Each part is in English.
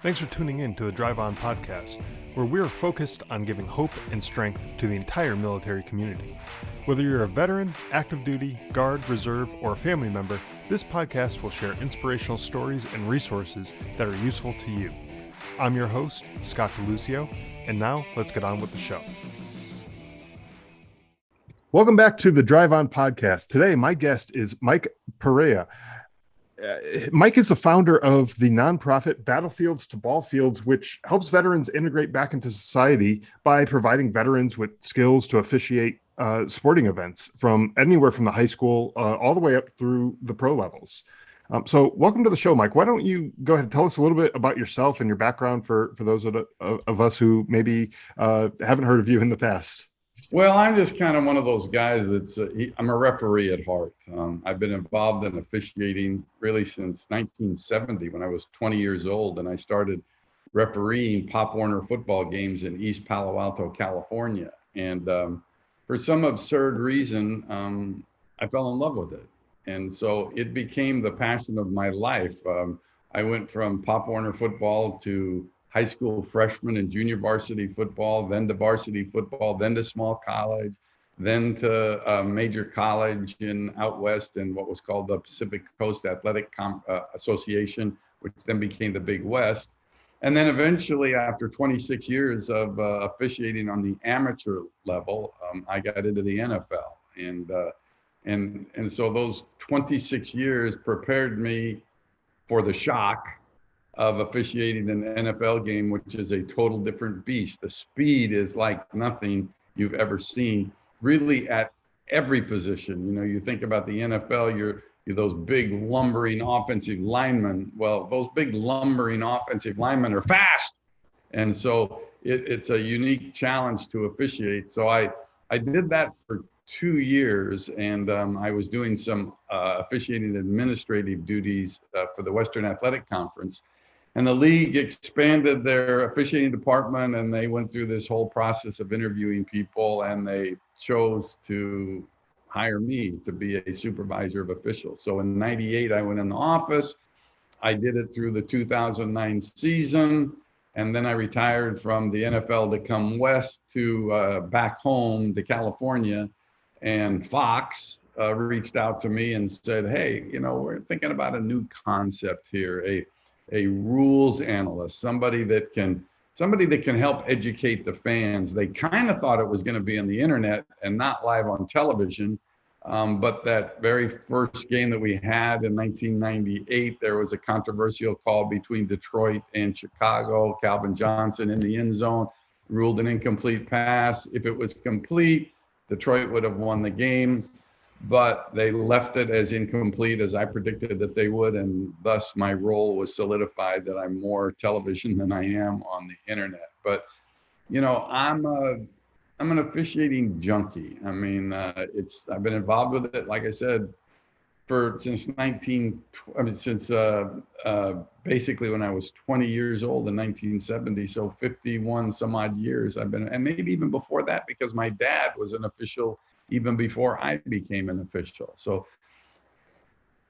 Thanks for tuning in to the Drive On podcast, where we are focused on giving hope and strength to the entire military community. Whether you're a veteran, active duty, guard, reserve, or a family member, this podcast will share inspirational stories and resources that are useful to you. I'm your host, Scott DeLucio, and now let's get on with the show. Welcome back to the Drive On podcast. Today, my guest is Mike Pereira. Mike is the founder of the nonprofit Battlefields to Ballfields, which helps veterans integrate back into society by providing veterans with skills to officiate sporting events from anywhere from the high school all the way up through the pro levels. So welcome to the show, Mike. Why don't you go ahead and tell us a little bit about yourself and your background for those of us who maybe haven't heard of you in the past? Well, I'm just kind of one of those guys I'm a referee at heart. I've been involved in officiating really since 1970 when I was 20 years old, and I started refereeing Pop Warner football games in East Palo Alto, California. And for some absurd reason, I fell in love with it. And so it became the passion of my life. I went from Pop Warner football to high school freshman and junior varsity football, then to varsity football, then to small college, then to major college out west in what was called the Pacific Coast Athletic Association, which then became the Big West. And then eventually, after 26 years of officiating on the amateur level, I got into the NFL. And so those 26 years prepared me for the shock of officiating an NFL game, which is a total different beast. The speed is like nothing you've ever seen, really at every position. You know, you think about the NFL, you're those big lumbering offensive linemen. Well, those big lumbering offensive linemen are fast. And so it's a unique challenge to officiate. So I did that for 2 years, and I was doing some officiating administrative duties for the Western Athletic Conference. And the league expanded their officiating department, and they went through this whole process of interviewing people, and they chose to hire me to be a supervisor of officials. So in '98, I went in the office. I did it through the 2009 season, and then I retired from the NFL to come west to back home to California. And Fox reached out to me and said, hey, you know, we're thinking about a new concept here, a rules analyst, somebody that can help educate the fans. They kind of thought it was going to be on the internet and not live on television. But that very first game that we had in 1998, there was a controversial call between Detroit and Chicago. Calvin Johnson in the end zone ruled an incomplete pass. If it was complete, Detroit would have won the game. But they left it as incomplete as I predicted that they would, and thus my role was solidified that I'm more television than I am on the internet. But you know, I'm an officiating junkie. I mean, I've been involved with it, like I said, since basically when I was 20 years old in 1970. So 51 some odd years I've been, and maybe even before that, because my dad was an official even before I became an official. So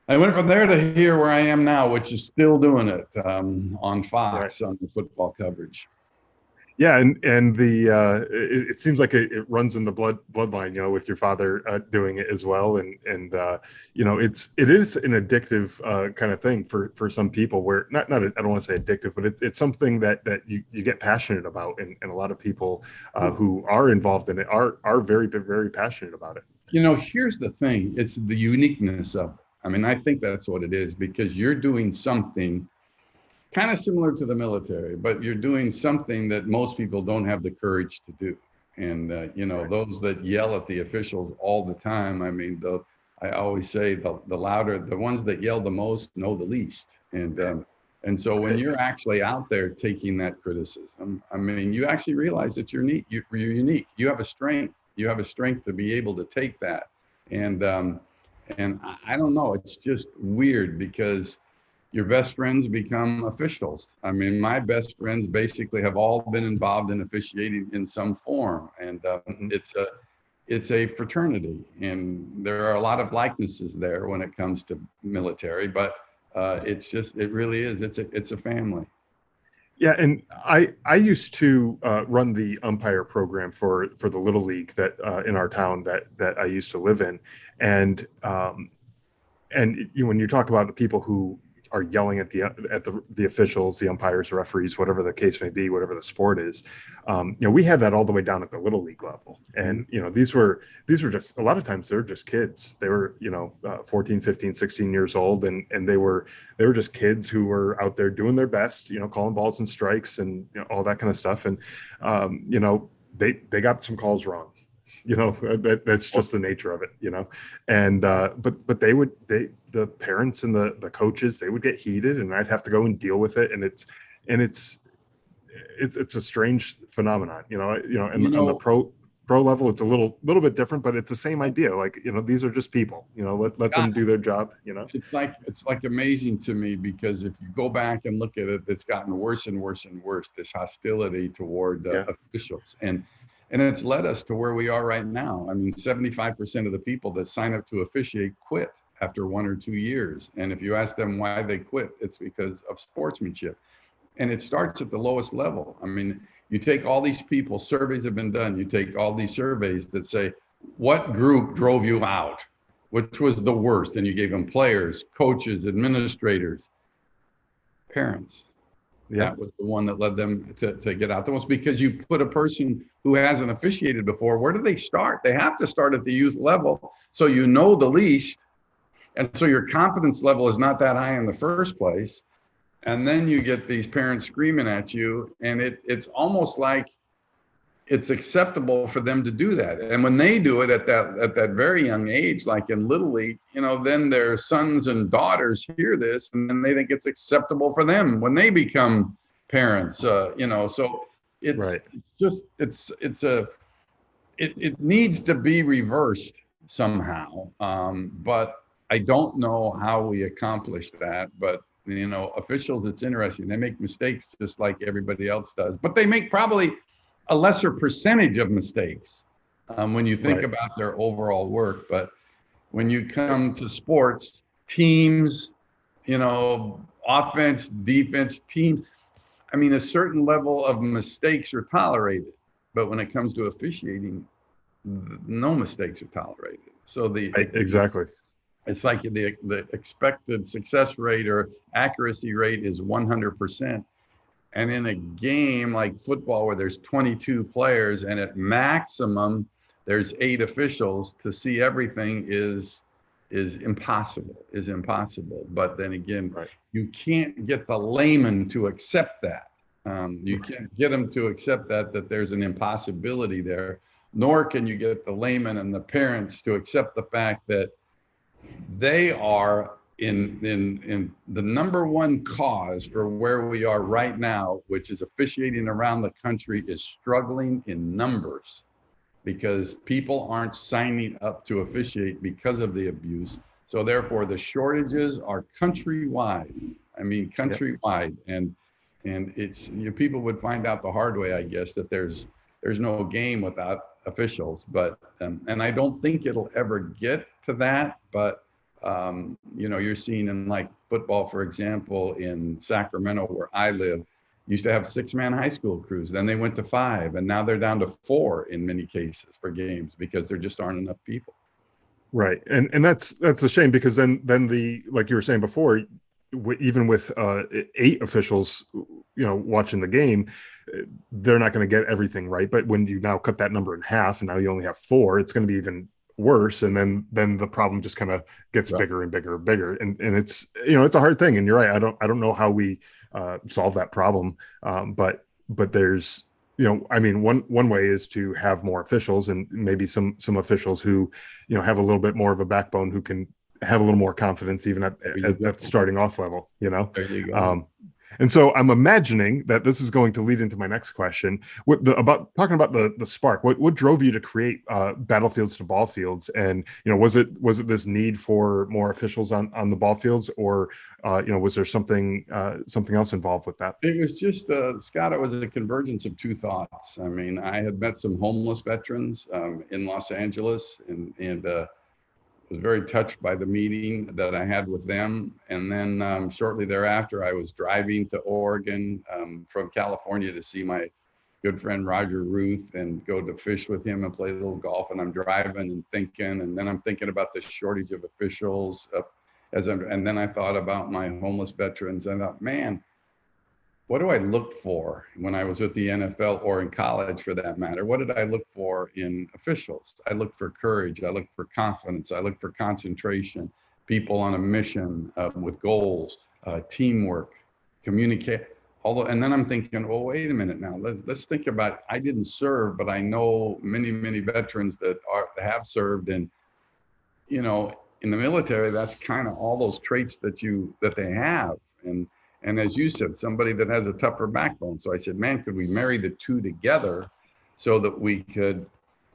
I went from there to here where I am now, which is still doing it on Fox, right, on the football coverage. Yeah, and it seems like it runs in the bloodline, you know, with your father doing it as well, and you know, it is an addictive kind of thing for some people. Where not I don't want to say addictive, but it's something that you get passionate about, and a lot of people who are involved in it are very very passionate about it. You know, here's the thing: it's the uniqueness of it. I mean, I think that's what it is, because you're doing something kind of similar to the military, but you're doing something that most people don't have the courage to do. And, you know, those that yell at the officials all the time, I mean, I always say the ones that yell the most know the least. And so when you're actually out there taking that criticism, I mean, you actually realize that you're unique. You have a strength. You have a strength to be able to take that. And I don't know, it's just weird because your best friends become officials. I mean, my best friends basically have all been involved in officiating in some form, and it's a fraternity, and there are a lot of likenesses there when it comes to military. But it really is. It's a family. Yeah, and I used to run the umpire program for the little league that in our town that I used to live in, and when you talk about the people who are yelling at the officials, the umpires, the referees, whatever the case may be, whatever the sport is, we had that all the way down at the little league level. And these were just, a lot of times they're just kids. They were 14, 15, 16 years old, and they were just kids who were out there doing their best, calling balls and strikes and all that kind of stuff. And they got some calls wrong. That's just the nature of it. And but the parents and the coaches, they would get heated, and I'd have to go and deal with it. And it's a strange phenomenon. And on the pro level, it's a little bit different, but it's the same idea. Like, these are just people. Let them do their job. It's like amazing to me, because if you go back and look at it, it's gotten worse and worse and worse, this hostility toward officials. And it's led us to where we are right now. I mean, 75% of the people that sign up to officiate quit after 1 or 2 years. And if you ask them why they quit, it's because of sportsmanship. And it starts at the lowest level. I mean, you take all these people, surveys have been done. You take all these surveys that say, what group drove you out? Which was the worst? And you gave them players, coaches, administrators, parents. Yeah. That was the one that led them to get out the most, because you put a person who hasn't officiated before, where do they start? They have to start at the youth level, so you know the least. And so your confidence level is not that high in the first place. And then you get these parents screaming at you, and it's almost like it's acceptable for them to do that. And when they do it at that very young age, like in Little League, then their sons and daughters hear this, and then they think it's acceptable for them when they become parents. So it's right. It needs to be reversed somehow. But I don't know how we accomplish that. But officials, it's interesting. They make mistakes just like everybody else does, but they make probably a lesser percentage of mistakes when you think about their overall work. But when you come to sports, teams, offense, defense, teams, I mean, a certain level of mistakes are tolerated. But when it comes to officiating, no mistakes are tolerated. So exactly. It's like the expected success rate or accuracy rate is 100%. And in a game like football, where there's 22 players and at maximum there's 8 officials, to see everything is impossible. But then again, you can't get the layman to accept that. You can't get them to accept that there's an impossibility there, nor can you get the layman and the parents to accept the fact that they are in the number one cause for where we are right now, which is officiating around the country, is struggling in numbers, because people aren't signing up to officiate because of the abuse. So therefore, the shortages are countrywide. I mean, countrywide. And it's, people would find out the hard way, I guess, that there's no game without officials. But and I don't think it'll ever get to that. But you're seeing in like football, for example, in Sacramento, where I live, used to have 6-man high school crews. Then they went to 5, and now they're down to 4 in many cases for games, because there just aren't enough people. Right, and that's a shame, because then like you were saying before, even with 8 officials, watching the game, they're not going to get everything right. But when you now cut that number in half, and now you only have 4, it's going to be even worse. And then the problem just kind of gets bigger and bigger and bigger. And it's, it's a hard thing. And you're right. I don't know how we solve that problem. But there's, I mean, one way is to have more officials, and maybe some officials who, have a little bit more of a backbone, who can have a little more confidence even at the starting off level, There you go. And so I'm imagining that this is going to lead into my next question about talking about the spark. What drove you to create Battlefields to Ballfields? And, was it this need for more officials on the ball fields, or, was there something else involved with that? It was just, Scott, it was a convergence of 2 thoughts. I mean, I had met some homeless veterans in Los Angeles, and was very touched by the meeting that I had with them. And then shortly thereafter, I was driving to Oregon from California to see my good friend Roger Ruth and go to fish with him and play a little golf. And I'm driving and thinking, and then I'm thinking about the shortage of officials. And then I thought about my homeless veterans. And I thought, man, what do I look for when I was with the NFL or in college for that matter? What did I look for in officials? I looked for courage. I looked for confidence. I looked for concentration, people on a mission with goals, teamwork, communicate. Although, and then I'm thinking, well, wait a minute now. Let's think about. I didn't serve, but I know many veterans that have served, and you know, in the military, that's kind of all those traits that they have. And as you said, somebody that has a tougher backbone. So I said, man, could we marry the two together so that we could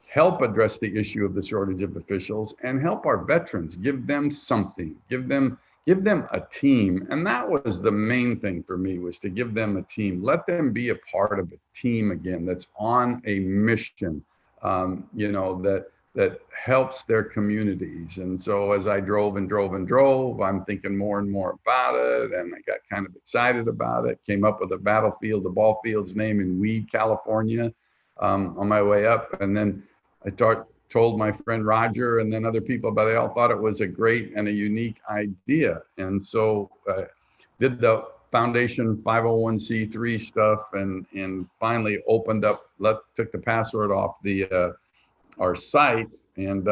help address the issue of the shortage of officials and help our veterans, give them something, give them a team. And that was the main thing for me, was to give them a team, let them be a part of a team again that's on a mission, that helps their communities. And so as I drove, I'm thinking more and more about it. And I got kind of excited about it, came up with a To Ballfields name in Weed, California, on my way up. And then I told my friend Roger and then other people, but they all thought it was a great and a unique idea. And so did the foundation 501c3 stuff and finally opened up, took the password off our site. And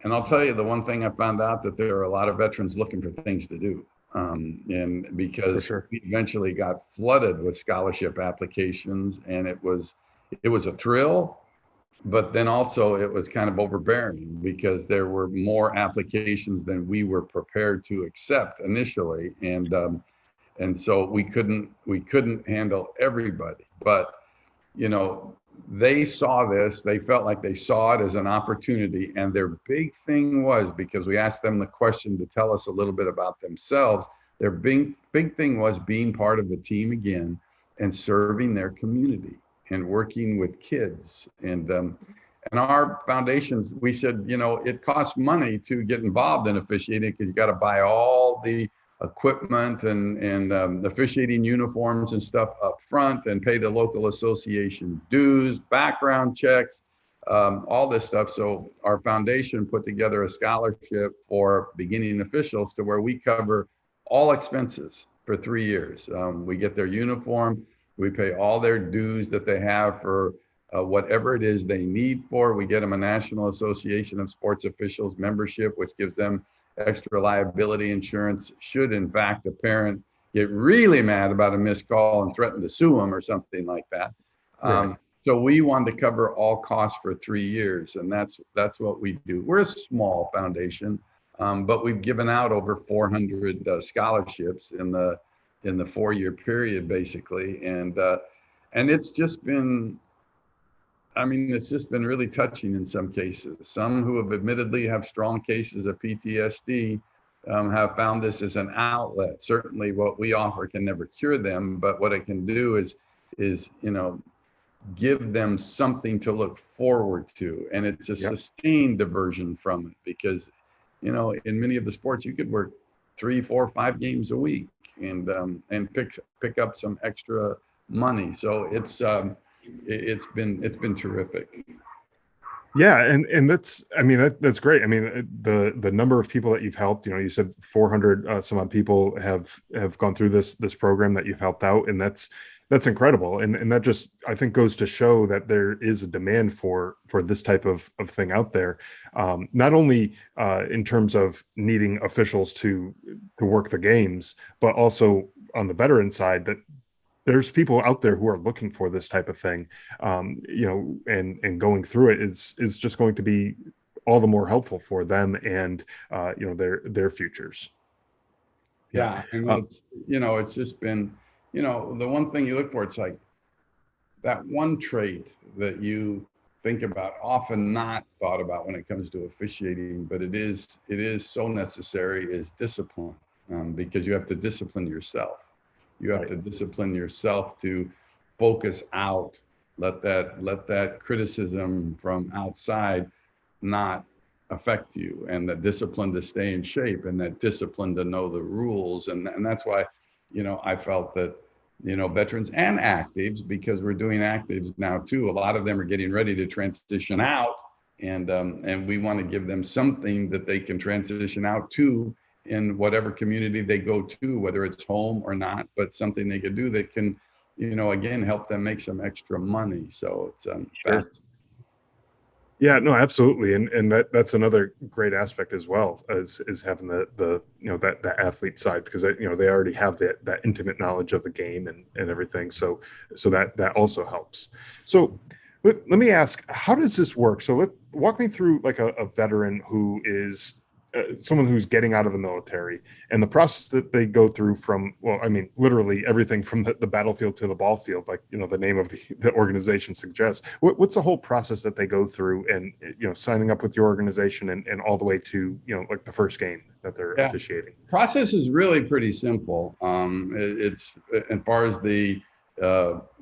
I'll tell you, the one thing I found out, that there are a lot of veterans looking for things to do. And because we eventually got flooded with scholarship applications, and it was a thrill, but then also it was kind of overbearing because there were more applications than we were prepared to accept initially. And so we couldn't handle everybody, but they saw this, they felt like they saw it as an opportunity. And their big thing was, because we asked them the question to tell us a little bit about themselves, their big thing was being part of a team again and serving their community and working with kids. And our foundations, we said, it costs money to get involved in officiating because you got to buy all the equipment and officiating uniforms and stuff up front, and pay the local association dues, background checks, all this stuff. So our foundation put together a scholarship for beginning officials to where we cover all expenses for 3 years. We get their uniform, we pay all their dues that they have for whatever it is they need for. We get them a National Association of Sports Officials membership, which gives them extra liability insurance should in fact a parent get really mad about a missed call and threaten to sue them or something like that. Right. So we wanted to cover all costs for 3 years, and that's what we do. We're a small foundation, but we've given out over 400 scholarships in the 4-year period, basically, and it's just been. It's just been really touching in some cases. Some who have admittedly have strong cases of PTSD have found this as an outlet. Certainly what we offer can never cure them, but what it can do is give them something to look forward to. And it's a sustained diversion from it, because, in many of the sports, you could work 3, 4, 5 games a week and pick up some extra money. So it's been terrific. Yeah, and that's that's great. The number of people that you've helped, you said 400 some odd people have gone through this program that you've helped out, and that's incredible. And that just, I think, goes to show that there is a demand for this type of thing out there, not only in terms of needing officials to work the games, but also on the veteran side, that there's people out there who are looking for this type of thing, and going through it is just going to be all the more helpful for them and their futures. Yeah, and it's just been, the one thing you look for, it's like that one trait that you think about, often not thought about when it comes to officiating, but it is so necessary, is discipline, because you have to discipline yourself. You have to discipline yourself to focus out, let that criticism from outside not affect you, and the discipline to stay in shape, and that discipline to know the rules. And that's why, I felt that, veterans and actives, because we're doing actives now too, a lot of them are getting ready to transition out, and we want to give them something that they can transition out to in whatever community they go to, whether it's home or not, but something they could do that can, again, help them make some extra money. So it's Sure. Yeah, no, absolutely, and that's another great aspect as well, as is having the that athlete side, because they already have that intimate knowledge of the game and everything, so that also helps. So let me ask, how does this work? So walk me through like a veteran who is someone who's getting out of the military, and the process that they go through from, well, I mean, literally everything from the battlefield to the ball field, like, the name of the organization suggests. What's the whole process that they go through, and, signing up with your organization, and all the way to, like the first game that they're officiating? Process is really pretty simple. It's, as far as the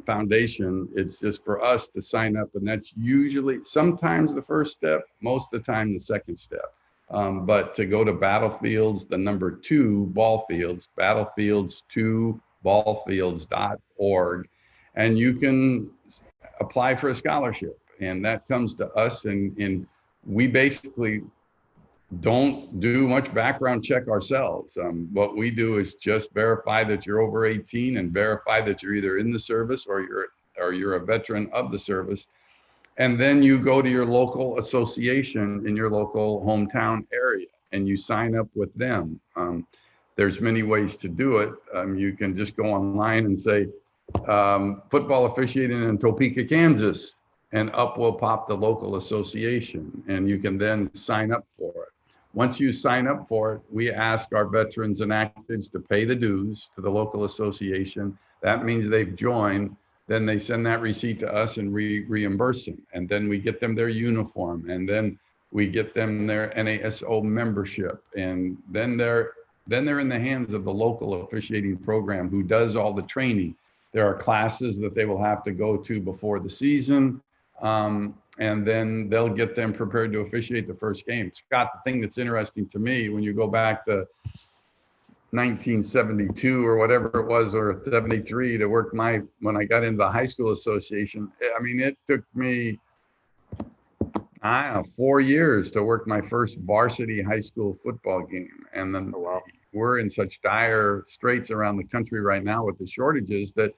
foundation, it's just for us to sign up, and that's usually sometimes the first step, most of the time the second step. But to go to Battlefields, the number 2 Ballfields, Battlefields 2 Ballfields.org, and you can apply for a scholarship, and that comes to us, and we basically don't do much background check ourselves. What we do is just verify that you're over 18 and verify that you're either in the service or you're a veteran of the service. And then you go to your local association in your local hometown area and you sign up with them. There's many ways to do it. You can just go online and say, football officiating in Topeka, Kansas, and up will pop the local association, and you can then sign up for it. Once you sign up for it, we ask our veterans and actives to pay the dues to the local association. That means they've joined. Then they send that receipt to us and reimburse them. And then we get them their uniform, and then we get them their NASO membership. And then they're in the hands of the local officiating program, who does all the training. There are classes that they will have to go to before the season. And then they'll get them prepared to officiate the first game. Scott, the thing that's interesting to me, when you go back to 1972 or whatever it was, or 73, to work when I got into the high school association, I mean, it took me 4 years to work my first varsity high school football game. And then we're in such dire straits around the country right now with the shortages that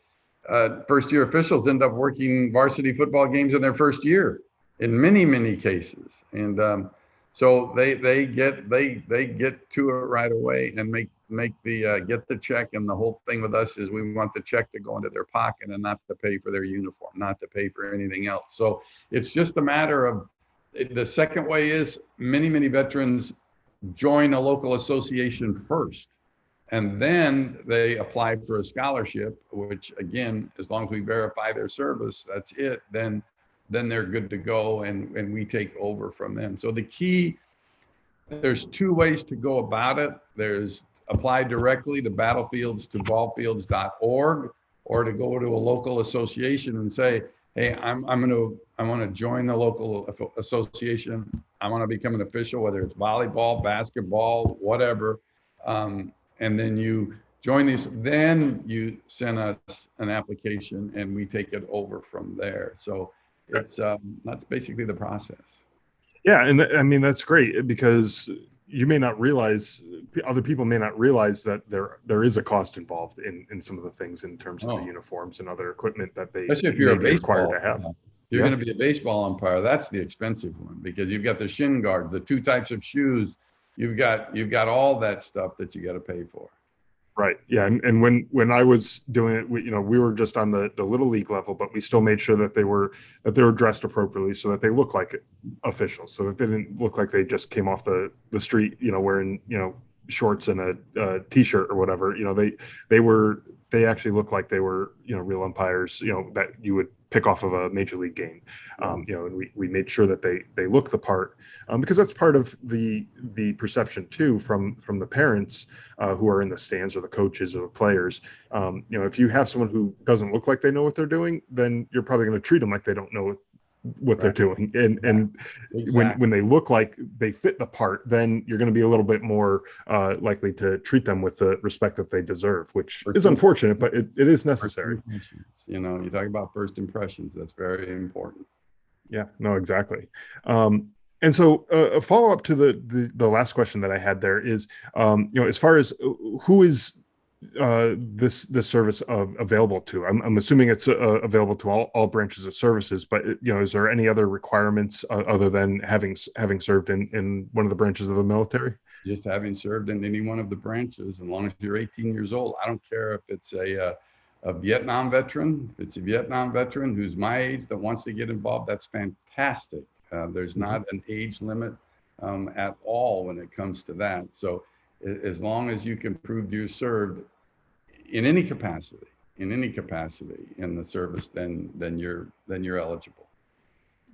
first year officials end up working varsity football games in their first year in many cases. And so they get to it right away and get the check. And the whole thing with us is we want the check to go into their pocket and not to pay for their uniform, not to pay for anything else. So it's just a matter of, the second way is many veterans join a local association first, and then they apply for a scholarship, which, again, as long as we verify their service, that's it. Then they're good to go, and we take over from them. So the key, there's 2 ways to go about it. There's apply directly to Battlefields to Ballfields.org, or to go to a local association and say, hey, I want to join the local association. I want to become an official, whether it's volleyball, basketball, whatever. And then you join these, then you send us an application and we take it over from there. So it's that's basically the process. Yeah, and I mean, that's great, because you may not realize, other people may not realize that there is a cost involved in some of the things, in terms of the uniforms and other equipment that they especially if you're required to have. You're going to be a baseball umpire. That's the expensive one, because you've got the shin guards, the 2 types of shoes. You've got all that stuff that you got to pay for. Right. Yeah. And when I was doing it, we were just on the little league level, but we still made sure that they were dressed appropriately, so that they look like officials, so that they didn't look like they just came off the street, wearing, shorts and a t-shirt or whatever. They actually looked like they were, real umpires, that you would pick off of a major league game. And we made sure that they look the part, because that's part of the perception too, from the parents who are in the stands, or the coaches or the players. If you have someone who doesn't look like they know what they're doing, then you're probably going to treat them like they don't know what they're Right. doing. Exactly. And when Exactly. they look like they fit the part, then you're going to be a little bit more likely to treat them with the respect that they deserve, which First is unfortunate, impressions. but it is First necessary. impressions. You talk about first impressions. That's very important. Yeah, no, exactly. Um, and so a follow up to the last question that I had there is, as far as who is this service available to? I'm assuming it's available to all branches of services, but is there any other requirements other than having served in one of the branches of the military? Just having served in any one of the branches, as long as you're 18 years old. I don't care if it's a Vietnam veteran. If it's a Vietnam veteran who's my age that wants to get involved, that's fantastic. There's Mhm. not an age limit at all when it comes to that. So as long as you can prove you served in any capacity, in the service, then you're eligible.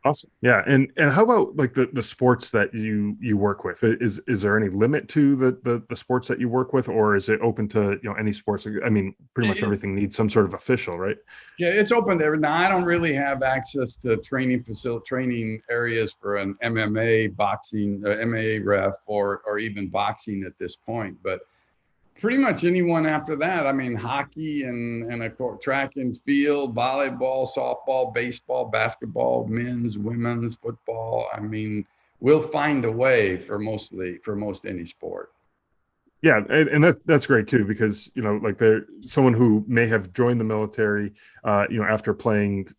Awesome. Yeah. And how about like the sports that you work with? Is there any limit to the sports that you work with, or is it open to, any sports? I mean, pretty much It, everything needs some sort of official, right? Yeah, it's open to every. Now, I don't really have access to training areas for an MMA, boxing, MMA ref, or even boxing at this point. But pretty much anyone after that. I mean, hockey and of course track and field, volleyball, softball, baseball, basketball, men's, women's, football. I mean, we'll find a way for most any sport. Yeah, and that's great too, because like they're someone who may have joined the military, after playing,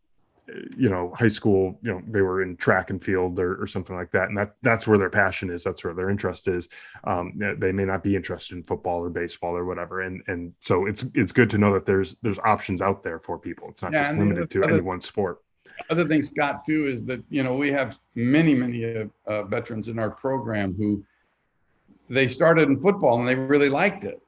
high school, they were in track and field or something like that, and that's where their passion is, that's where their interest is. They may not be interested in football or baseball or whatever, and so it's good to know that there's options out there for people. It's not Yeah, just and the other limited to any other one sport. other thing, Scott, too, is that we have many veterans in our program who they started in football and they really liked it,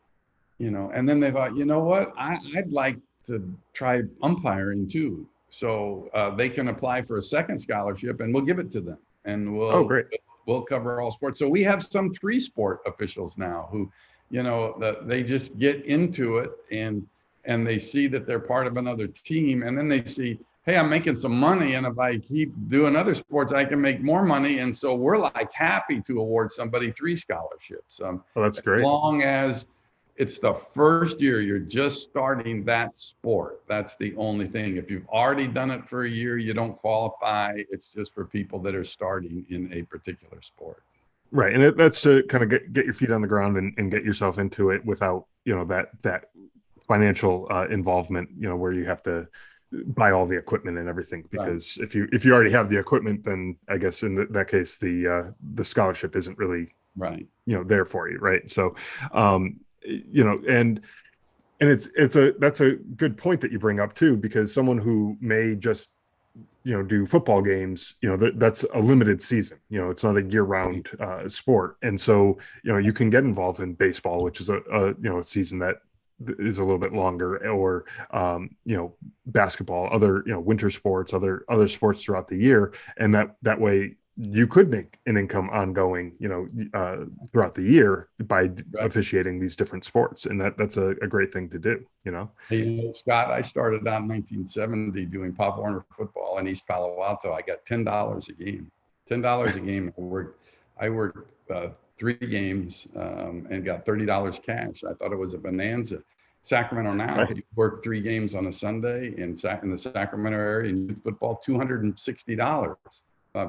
and then they thought, you know what, I'd like to try umpiring too. So they can apply for a second scholarship, and we'll give it to them, and Oh, we'll great. we'll cover all sports. So we have some three-sport officials now who, that they just get into it and they see that they're part of another team, and then they see, hey, I'm making some money, and if I keep doing other sports, I can make more money. And so we're like happy to award somebody three scholarships, Oh, that's as great. long as it's the first year you're just starting that sport. That's the only thing. If you've already done it for a year, you don't qualify. It's just for people that are starting in a particular sport. Right, and that's to kind of get your feet on the ground and get yourself into it without that financial involvement, where you have to buy all the equipment and everything. Right. Because if you already have the equipment, then I guess in that case the scholarship isn't really Right. there for you, right? So, and it's a that's a good point that you bring up too, because someone who may just do football games, that's a limited season. It's not a year-round sport, and so you can get involved in baseball, which is a season that is a little bit longer, or basketball, other winter sports, other sports throughout the year, and that way you could make an income ongoing, throughout the year by Right. officiating these different sports, and that's a great thing to do. Hey, Scott, I started out in 1970 doing Pop Warner football in East Palo Alto. I got $10 a game. $10 a game. I worked 3 games and got $30 cash. I thought it was a bonanza. Sacramento now, Right. you work 3 games on a Sunday in the Sacramento area in youth football, $260. Wow.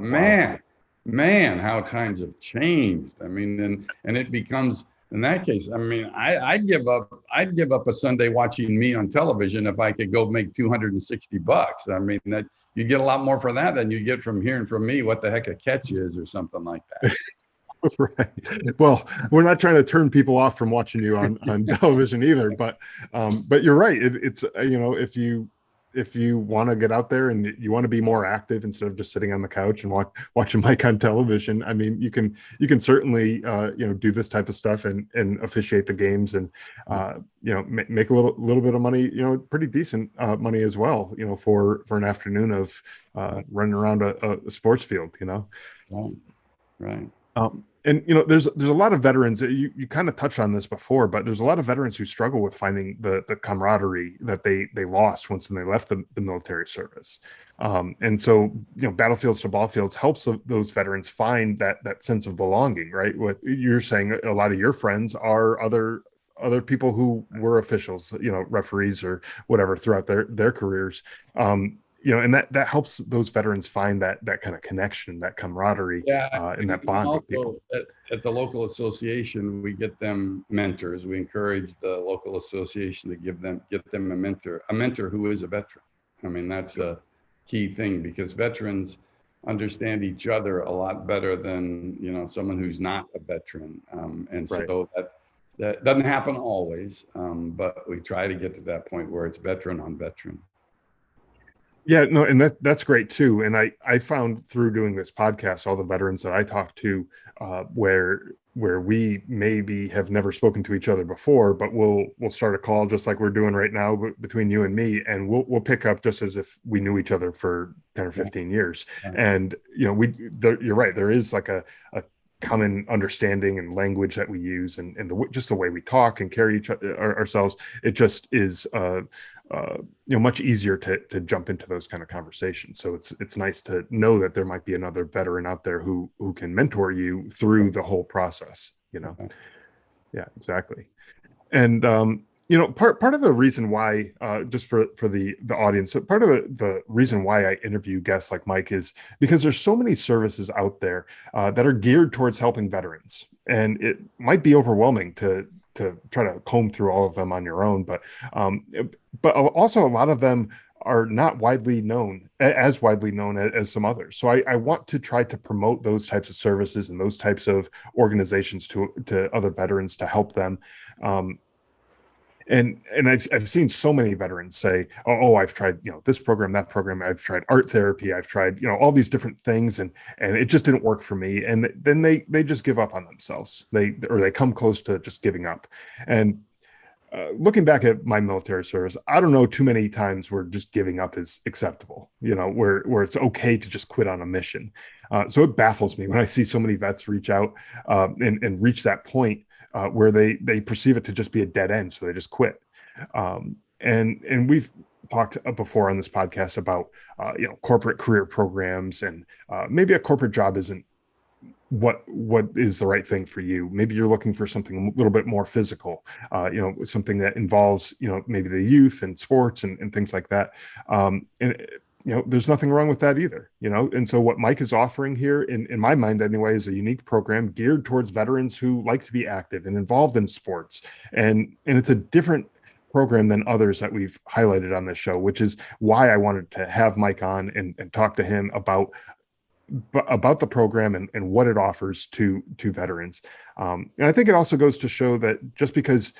Man, how times have changed. I mean, and it becomes, in that case, I mean, I'd give up a Sunday watching me on television if I could go make $260. I mean, that you get a lot more for that than you get from hearing from me what the heck a catch is or something like that. Right. Well, we're not trying to turn people off from watching you on television either, but you're right. It's if you want to get out there and you want to be more active instead of just sitting on the couch and watching Mike on television. I mean, you can certainly do this type of stuff and officiate the games, and make a little bit of money, pretty decent money as well, for an afternoon of running around a sports field. Right, right. And there's a lot of veterans. You kind of touched on this before, but there's a lot of veterans who struggle with finding the camaraderie that they lost once they left the military service. And so Battlefields to Ballfields helps those veterans find that sense of belonging. Right? What you're saying, a lot of your friends are other people who were officials, referees or whatever throughout their careers. And that helps those veterans find that kind of connection, that camaraderie, Yeah, and that and bond with people. also at the local association, we get them mentors. We encourage the local association to get them a mentor who is a veteran. I mean, that's a key thing because veterans understand each other a lot better than someone who's not a veteran, and Right. so that doesn't happen always, but we try to get to that point where it's veteran on veteran. Yeah, no, and that's great too. And I found through doing this podcast, all the veterans that I talked to, where we maybe have never spoken to each other before, but we'll start a call just like we're doing right now between you and me, and we'll pick up just as if we knew each other for 10 or Yeah. 15 years. Yeah. And you're right, there is like a common understanding and language that we use, and just the way we talk and carry ourselves. It just is much easier to jump into those kind of conversations. So it's nice to know that there might be another veteran out there who can mentor you through the whole process. Yeah, exactly. And part of the reason why, just for the audience, so part of the reason why I interview guests like Mike is because there's so many services out there that are geared towards helping veterans, and it might be overwhelming to try to comb through all of them on your own, but also a lot of them are not widely known, as widely known as some others. So I want to try to promote those types of services and those types of organizations to other veterans to help them. Um, and I've seen so many veterans say, oh, I've tried this program, that program, I've tried art therapy, I've tried all these different things, and it just didn't work for me, and then they just give up on themselves, they come close to just giving up. And looking back at my military service, I don't know too many times where just giving up is acceptable, where it's okay to just quit on a mission. So it baffles me when I see so many vets reach out and reach that point where they perceive it to just be a dead end, so they just quit. And we've talked before on this podcast about corporate career programs, and maybe a corporate job isn't what is the right thing for you. Maybe you're looking for something a little bit more physical, something that involves maybe the youth and sports and things like that. And there's nothing wrong with that either. And so what Mike is offering here, in my mind anyway, is a unique program geared towards veterans who like to be active and involved in sports, and it's a different program than others that we've highlighted on this show, which is why I wanted to have Mike on and talk to him about the program and what it offers to veterans. And I think it also goes to show that just because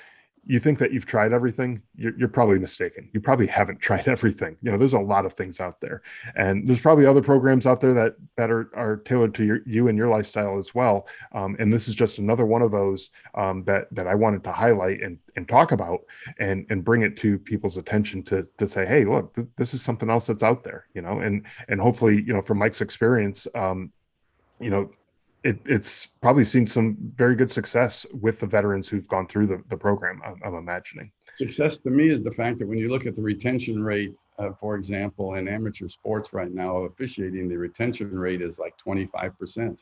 you think that you've tried everything, you're probably mistaken. You probably haven't tried everything. There's a lot of things out there, and there's probably other programs out there that are tailored to you and your lifestyle as well. And this is just another one of those that I wanted to highlight and talk about and bring it to people's attention to say, hey, look, this is something else that's out there. And hopefully, from Mike's experience, you know, it's probably seen some very good success with the veterans who've gone through the program, I'm imagining. Success to me is the fact that when you look at the retention rate, for example, in amateur sports right now, officiating, the retention rate is like 25%,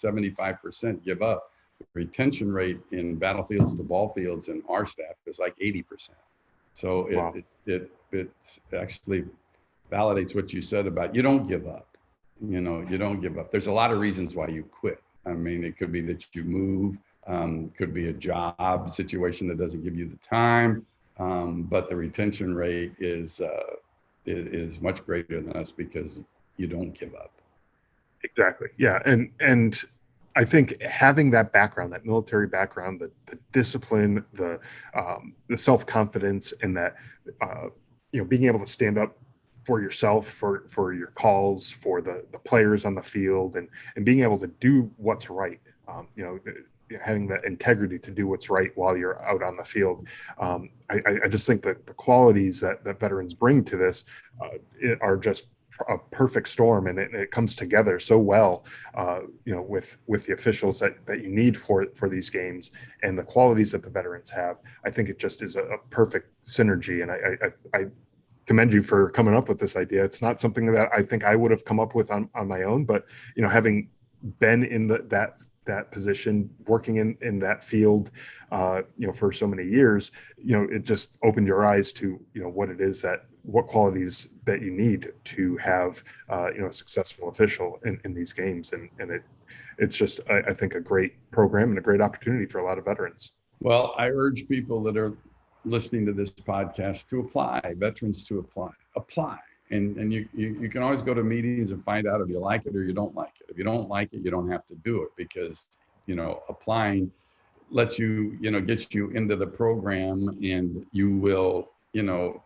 75% give up. The retention rate in Battlefields to Ballfields and our staff is like 80%. So Wow. it actually validates what you said about you don't give up. You don't give up. There's a lot of reasons why you quit. I mean, it could be that you move, could be a job situation that doesn't give you the time, but the retention rate is much greater than us because you don't give up. Exactly. Yeah. And I think having that background, that military background, the discipline, the self-confidence, and that being able to stand up for yourself, for your calls, for the players on the field, and being able to do what's right. Having that integrity to do what's right while you're out on the field. I just think that the qualities that veterans bring to this are just a perfect storm, and it comes together so well, with the officials that you need for these games and the qualities that the veterans have. I think it just is a perfect synergy, and I commend you for coming up with this idea. It's not something that I think I would have come up with on my own, but having been in that position, working in that field, for so many years, it just opened your eyes to, what qualities that you need to have, a successful official in these games. And it's just, I think, a great program and a great opportunity for a lot of veterans. Well, I urge people that are listening to this podcast to apply, veterans to apply. And you can always go to meetings and find out if you like it or you don't like it. If you don't like it, you don't have to do it, because, applying lets you, gets you into the program, and you will,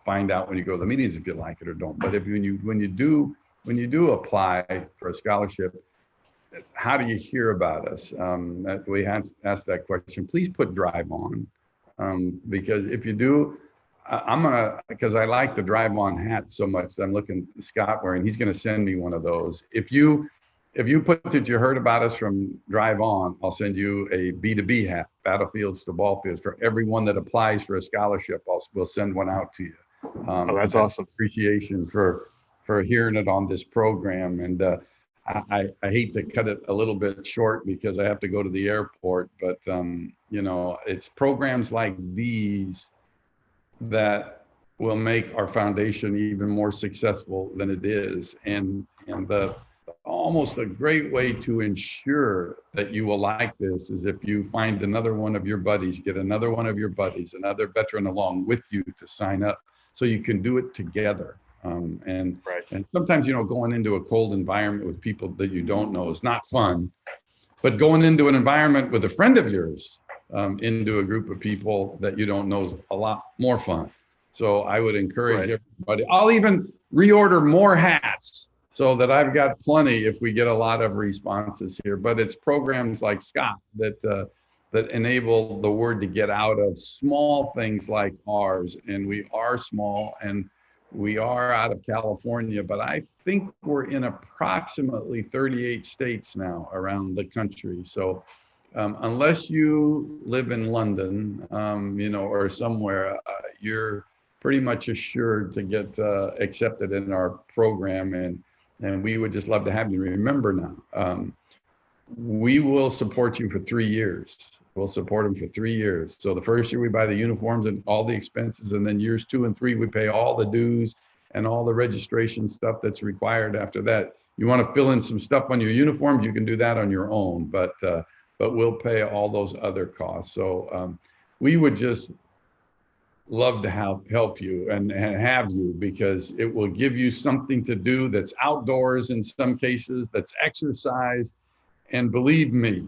find out when you go to the meetings if you like it or don't. But when you do apply for a scholarship, how do you hear about us? That we asked that question. Please put Drive On, because if you do, because I like the Drive On hat so much that I'm looking at Scott wearing. He's gonna send me one of those. If you put that you heard about us from Drive On, I'll send you a B2B hat, Battlefields to Ballfields, for everyone that applies for a scholarship. We'll send one out to you. That's awesome. Appreciation for hearing it on this program. And I hate to cut it a little bit short because I have to go to the airport, but it's programs like these that will make our foundation even more successful than it is. And the almost a great way to ensure that you will like this is if you find another one of your buddies, get another one of your buddies, another veteran along with you to sign up, so you can do it together. And sometimes, going into a cold environment with people that you don't know is not fun, but going into an environment with a friend of yours, into a group of people that you don't know is a lot more fun. So I would encourage everybody. I'll even reorder more hats so that I've got plenty if we get a lot of responses here. But it's programs like Scott that enable the word to get out of small things like ours. And we are small, and we are out of California, but I think we're in approximately 38 states now around the country. So unless you live in London, or somewhere, you're pretty much assured to get accepted in our program. And we would just love to have you. Remember now, we will support you for 3 years. We'll support them for 3 years. So the first year we buy the uniforms and all the expenses, and then years 2 and 3, we pay all the dues and all the registration stuff that's required after that. You want to fill in some stuff on your uniforms, you can do that on your own, but we'll pay all those other costs. So we would just love to help you and have you, because it will give you something to do that's outdoors in some cases, that's exercise. And believe me,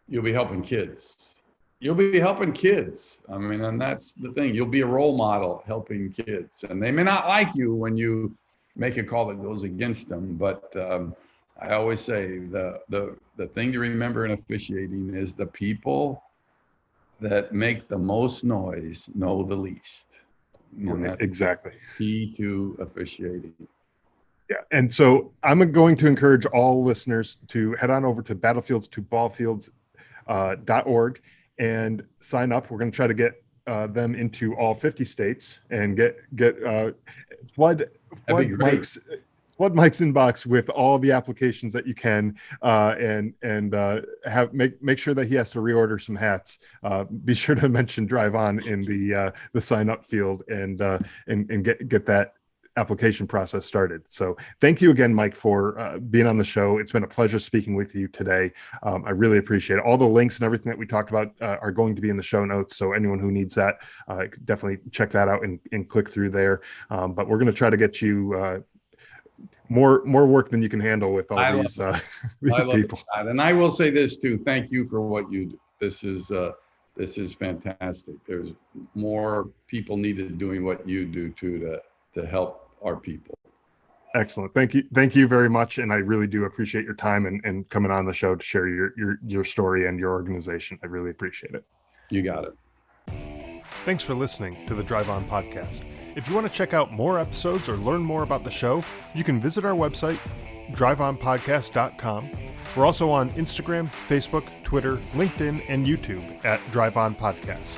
you'll be helping kids. You'll be helping kids. I mean, and that's the thing. You'll be a role model helping kids. And they may not like you when you make a call that goes against them. But I always say the thing to remember in officiating is the people that make the most noise know the least. Exactly. Key to officiating. Yeah. And so I'm going to encourage all listeners to head on over to battlefieldstoballfields.org and sign up. We're going to try to get them into all 50 states and get flood Mike's inbox with all the applications that you can, and make sure that he has to reorder some hats. Be sure to mention Drive On in the sign up field, and get that application process started. So thank you again, Mike, for being on the show. It's been a pleasure speaking with you today. I really appreciate it. All the links and everything that we talked about are going to be in the show notes. So anyone who needs that, definitely check that out and click through there. But we're going to try to get you more work than you can handle with all these people. And I will say this too. Thank you for what you do. This is fantastic. There's more people needed doing what you do too, to help our people. Excellent. Thank you very much. And I really do appreciate your time and coming on the show to share your story and your organization. I really appreciate it. You got it. Thanks for listening to the Drive On podcast. If you want to check out more episodes or learn more about the show, you can visit our website, driveonpodcast.com. We're also on Instagram, Facebook, Twitter, LinkedIn, and YouTube at Drive On Podcast.